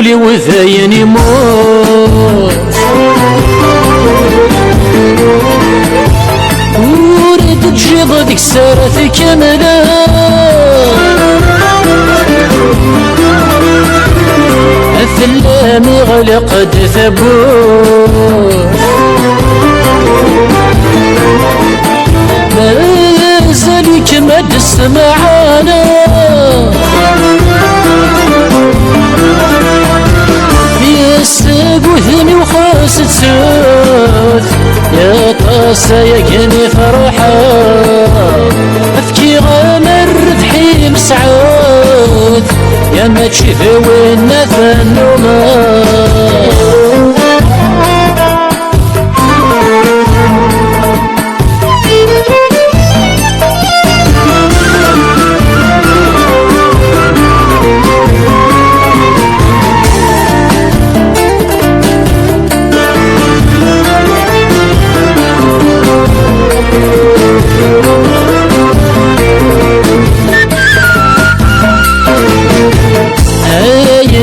ولي وذاين يموت وريد تجيض ديك السارة كاملة الثلام يغلق ثبوت مازال يكمد السمعانة يسق وثني وخاس تسوت يا طاسة يا كني فرحة افكي غامر ذحي مسعود يا ما تشوف وين النومات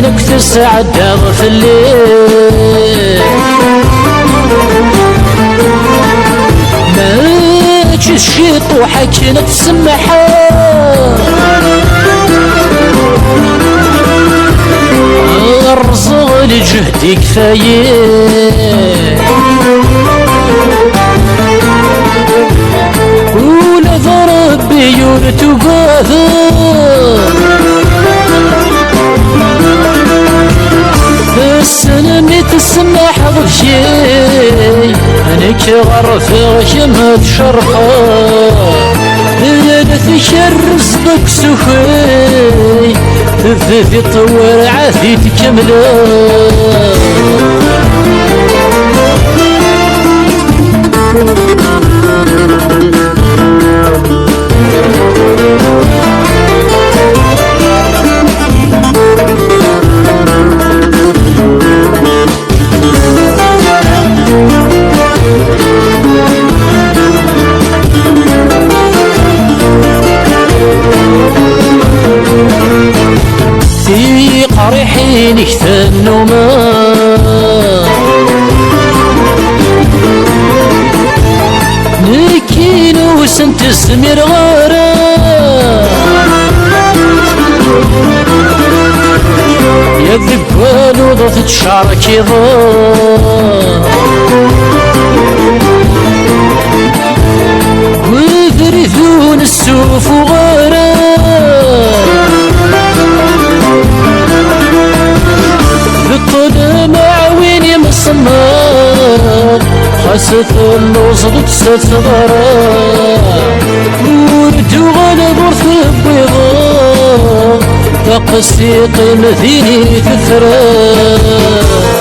نكثر ساعة دار في الليل ما تجيش شي طوحك نتسمحها الرزق لجهدي كفاية ولا ضرب بيون تقاثر السنة مي تسمح ضفشي أنا كغرفة كما تشرقا لا تشرس بك سخي تذذي طور عافي تكملا قريحين يختنوا ما نكين وسنت السمير غارة يا الذبان وضغط تشعرك يضاء وذريثون السوف وغارة الطلمع ويني مصمر خاصة اللوز ضدست ضرا وردو غلب ورث بيضا تقسي قيمة ذيني تثرى